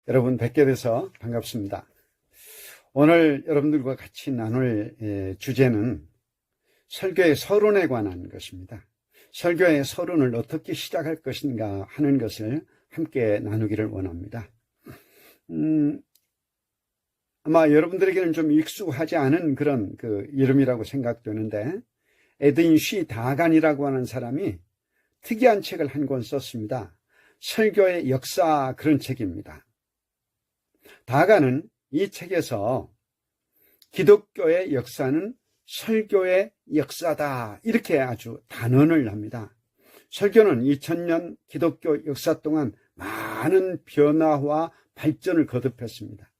여러분 뵙게 돼서 반갑습니다. 오늘 여러분들과 같이 나눌 주제는 설교의 서론에 관한 것입니다. 설교의 서론을 어떻게 시작할 것인가 하는 것을 함께 나누기를 원합니다. 아마 여러분들에게는 좀 익숙하지 않은 그런 이름이라고 생각되는데, 에드윈 쉬 다간이라고 하는 사람이 특이한 책을 한 권 썼습니다. 설교의 역사, 그런 책입니다. 다간은 이 책에서 기독교의 역사는 설교의 역사다, 이렇게 아주 단언을 합니다. 설교는 2000년 기독교 역사 동안 많은 변화와 발전을 거듭했습니다.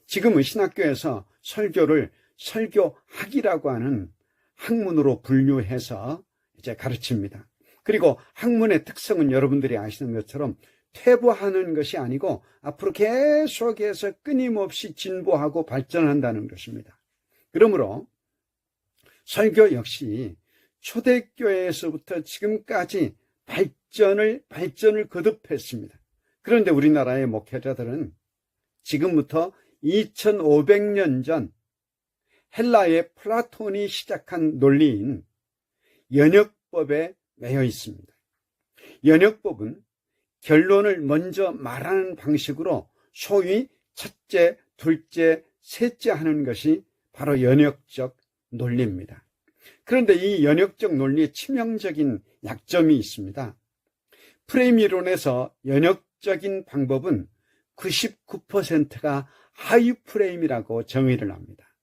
지금은 신학교에서 설교를 설교학이라고 하는 학문으로 분류해서 이제 가르칩니다. 그리고 학문의 특성은 여러분들이 아시는 것처럼 퇴보하는 것이 아니고 앞으로 계속해서 끊임없이 진보하고 발전한다는 것입니다. 그러므로 설교 역시 초대교회에서부터 지금까지 발전을 거듭했습니다. 그런데 우리나라의 목회자들은 지금부터 2500년 전 헬라의 플라톤이 시작한 논리인 연역법에 매여 있습니다. 연역법은 결론을 먼저 말하는 방식으로 소위 첫째, 둘째, 셋째 하는 것이 바로 연역적 논리입니다. 그런데 이 연역적 논리에 치명적인 약점이 있습니다. 프레임 이론에서 연역적인 방법은 99%가 하위 프레임이라고 정의를 합니다.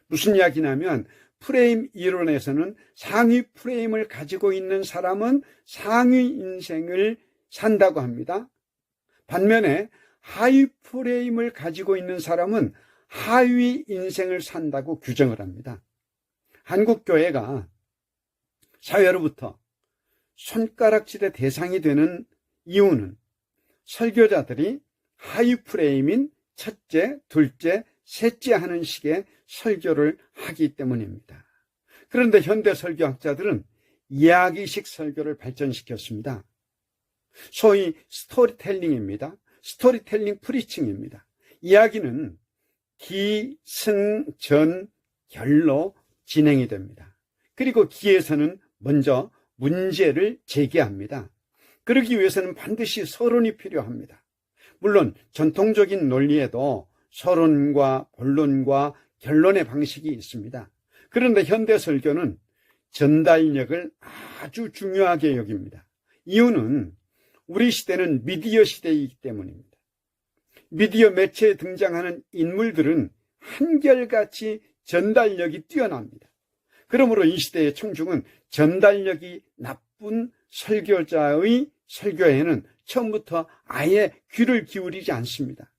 무슨 이야기냐면 프레임 이론에서는 상위 프레임을 가지고 있는 사람은 상위 인생을 산다고 합니다. 반면에 하위 프레임을 가지고 있는 사람은 하위 인생을 산다고 규정을 합니다. 한국 교회가 사회로부터 손가락질의 대상이 되는 이유는 설교자들이 하위 프레임인 첫째, 둘째, 셋째 하는 식의 설교를 하기 때문입니다. 그런데 현대 설교학자들은 이야기식 설교를 발전시켰습니다. 소위 스토리텔링입니다. 스토리텔링 프리칭입니다. 이야기는 기, 승, 전, 결로 진행이 됩니다. 그리고 기에서는 먼저 문제를 제기합니다. 그러기 위해서는 반드시 서론이 필요합니다. 물론 전통적인 논리에도 서론과 본론과 결론의 방식이 있습니다. 그런데 현대 설교는 전달력을 아주 중요하게 여깁니다. 이유는 우리 시대는 미디어 시대이기 때문입니다. 미디어 매체에 등장하는 인물들은 한결같이 전달력이 뛰어납니다. 그러므로 이 시대의 청중은 전달력이 나쁜 설교자의 설교에는 처음부터 아예 귀를 기울이지 않습니다.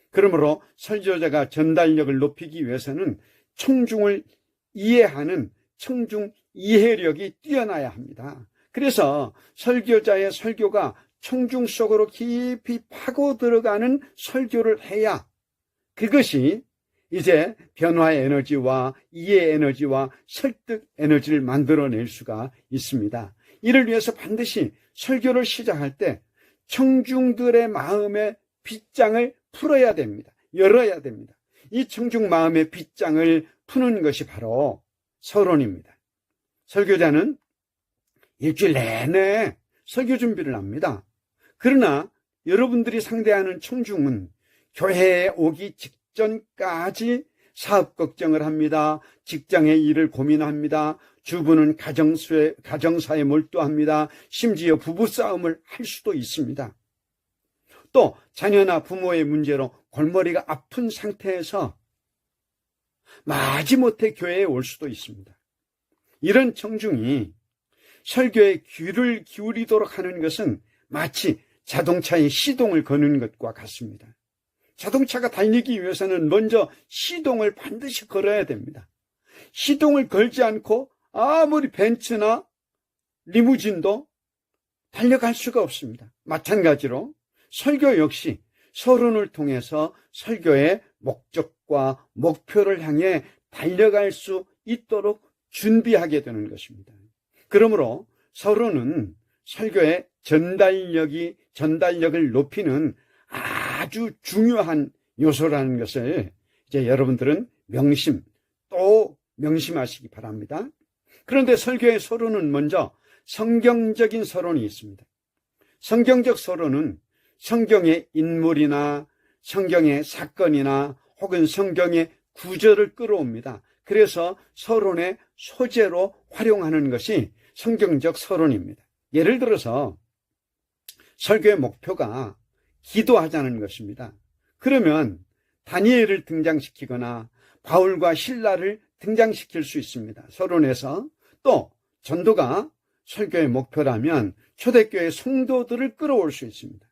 그러므로 설교자가 전달력을 높이기 위해서는 청중을 이해하는 청중 이해력이 뛰어나야 합니다. 그래서 설교자의 설교가 청중 속으로 깊이 파고 들어가는 설교를 해야 그것이 이제 변화의 에너지와 이해의 에너지와 설득 에너지를 만들어낼 수가 있습니다. 이를 위해서 반드시 설교를 시작할 때 청중들의 마음의 빗장을 풀어야 됩니다. 열어야 됩니다. 이 청중 마음의 빗장을 푸는 것이 바로 서론입니다. 설교자는 일주일 내내 설교 준비를 합니다. 그러나 여러분들이 상대하는 청중은 교회에 오기 직전까지 사업 걱정을 합니다. 직장의 일을 고민합니다. 주부는 가정사에 몰두합니다. 심지어 부부싸움을 할 수도 있습니다. 또 자녀나 부모의 문제로 골머리가 아픈 상태에서 마지못해 교회에 올 수도 있습니다. 이런 청중이 설교에 귀를 기울이도록 하는 것은 마치 자동차에 시동을 거는 것과 같습니다. 자동차가 달리기 위해서는 먼저 시동을 반드시 걸어야 됩니다. 시동을 걸지 않고 아무리 벤츠나 리무진도 달려갈 수가 없습니다. 마찬가지로 설교 역시 서론을 통해서 설교의 목적과 목표를 향해 달려갈 수 있도록 준비하게 되는 것입니다. 그러므로 서론은 설교의 전달력을 높이는 아주 중요한 요소라는 것을 이제 여러분들은 또 명심하시기 바랍니다. 그런데 설교의 서론은 먼저 성경적인 서론이 있습니다. 성경적 서론은 성경의 인물이나 성경의 사건이나 혹은 성경의 구절을 끌어옵니다. 그래서 서론의 소재로 활용하는 것이 성경적 서론입니다. 예를 들어서 설교의 목표가 기도하자는 것입니다. 그러면 다니엘을 등장시키거나 바울과 실라를 등장시킬 수 있습니다. 서론에서. 또 전도가 설교의 목표라면 초대교회 성도들을 끌어올 수 있습니다.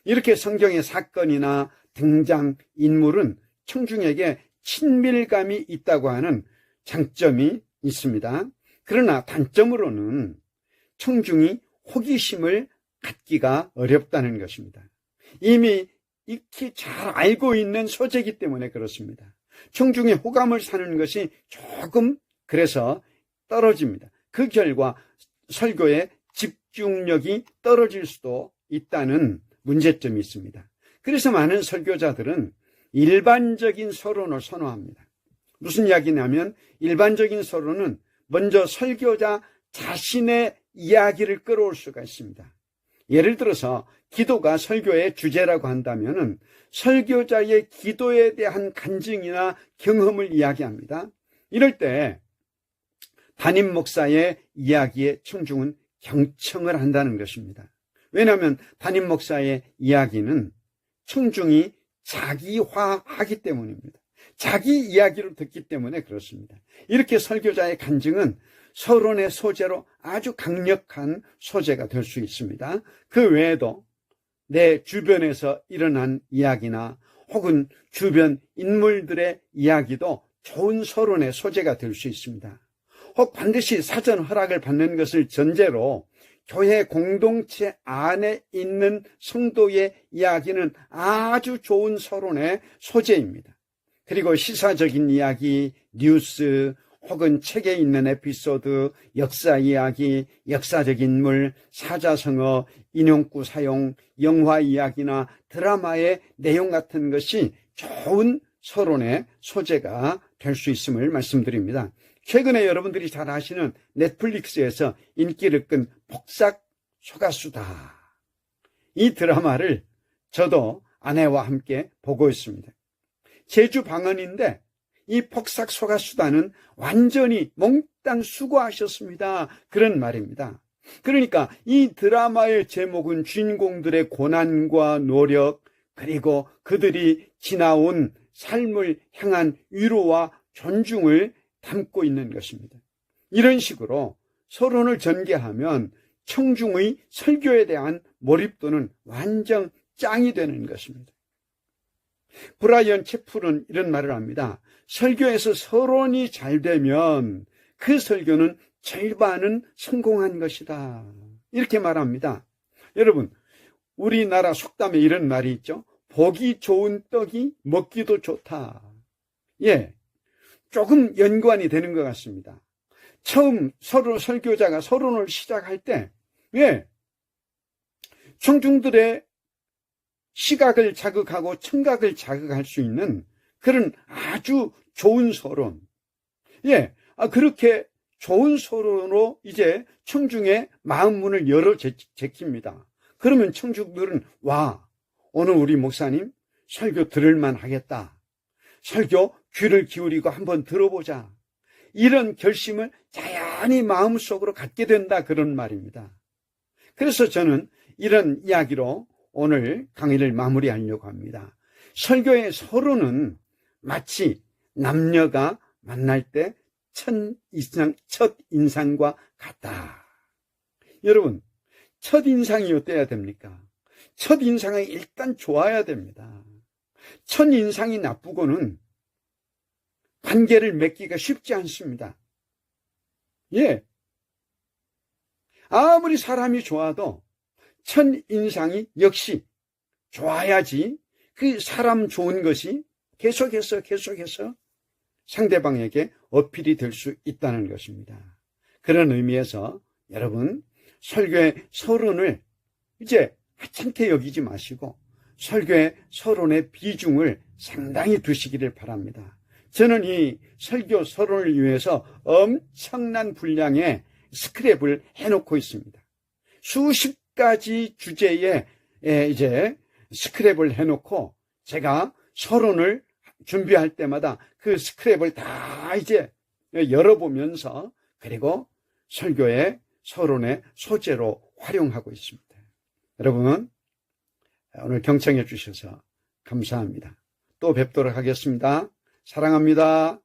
이렇게 성경의 사건이나 등장 인물은 청중에게 친밀감이 있다고 하는 장점이 있습니다. 그러나 단점으로는 청중이 호기심을 갖기가 어렵다는 것입니다. 이미 익히 잘 알고 있는 소재이기 때문에 그렇습니다. 청중의 호감을 사는 것이 조금 그래서 떨어집니다. 그 결과 설교의 집중력이 떨어질 수도 있다는 문제점이 있습니다. 그래서 많은 설교자들은 일반적인 서론을 선호합니다. 무슨 이야기냐면 일반적인 서론은 먼저 설교자 자신의 이야기를 끌어올 수가 있습니다. 예를 들어서 기도가 설교의 주제라고 한다면 설교자의 기도에 대한 간증이나 경험을 이야기합니다. 이럴 때 담임 목사의 이야기에 청중은 경청을 한다는 것입니다. 왜냐하면 담임 목사의 이야기는 청중이 자기화하기 때문입니다. 자기 이야기를 듣기 때문에 그렇습니다. 이렇게 설교자의 간증은 서론의 소재로 아주 강력한 소재가 될 수 있습니다. 그 외에도 내 주변에서 일어난 이야기나 혹은 주변 인물들의 이야기도 좋은 서론의 소재가 될 수 있습니다. 혹 반드시 사전 허락을 받는 것을 전제로 교회 공동체 안에 있는 성도의 이야기는 아주 좋은 서론의 소재입니다. 그리고 시사적인 이야기, 뉴스, 혹은 책에 있는 에피소드, 역사 이야기, 역사적 인물, 사자성어, 인용구 사용, 영화 이야기나 드라마의 내용 같은 것이 좋은 서론의 소재가 될 수 있음을 말씀드립니다. 최근에 여러분들이 잘 아시는 넷플릭스에서 인기를 끈 폭삭 소가수다. 이 드라마를 저도 아내와 함께 보고 있습니다. 제주 방언인데 이 폭삭 소가수다는 완전히 몽땅 수고하셨습니다. 그런 말입니다. 그러니까 이 드라마의 제목은 주인공들의 고난과 노력 그리고 그들이 지나온 삶을 향한 위로와 존중을 담고 있는 것입니다. 이런 식으로 서론을 전개하면 청중의 설교에 대한 몰입도는 완전 짱이 되는 것입니다. 브라이언 채플은 이런 말을 합니다. 설교에서 서론이 잘 되면 그 설교는 절반은 성공한 것이다. 이렇게 말합니다. 여러분, 우리나라 속담에 이런 말이 있죠. 보기 좋은 떡이 먹기도 좋다. 예, 조금 연관이 되는 것 같습니다. 처음 설교자가 서론을 시작할 때, 예, 청중들의 시각을 자극하고 청각을 자극할 수 있는 그런 아주 좋은 서론. 예, 그렇게 좋은 서론으로 이제 청중의 마음 문을 열어 제킵니다. 그러면 청중들은 와, 오늘 우리 목사님 설교 들을만 하겠다. 설교 귀를 기울이고 한번 들어보자. 이런 결심을 자연히 마음속으로 갖게 된다 그런 말입니다. 그래서 저는 이런 이야기로 오늘 강의를 마무리하려고 합니다. 설교의 서론은 마치 남녀가 만날 때 첫 인상과 같다. 여러분, 첫 인상이 어때야 됩니까? 첫 인상이 일단 좋아야 됩니다. 첫 인상이 나쁘고는 관계를 맺기가 쉽지 않습니다. 예. 아무리 사람이 좋아도 첫 인상이 역시 좋아야지 그 사람 좋은 것이 계속해서 상대방에게 어필이 될 수 있다는 것입니다. 그런 의미에서 여러분 설교의 서론을 이제 하찮게 여기지 마시고 설교의 서론의 비중을 상당히 두시기를 바랍니다. 저는 이 설교 서론을 위해서 엄청난 분량의 스크랩을 해놓고 있습니다. 수십 가지 주제에 이제 스크랩을 해놓고 제가 서론을 준비할 때마다 그 스크랩을 다 이제 열어보면서 그리고 설교의 서론의 소재로 활용하고 있습니다. 여러분, 오늘 경청해 주셔서 감사합니다. 또 뵙도록 하겠습니다. 사랑합니다.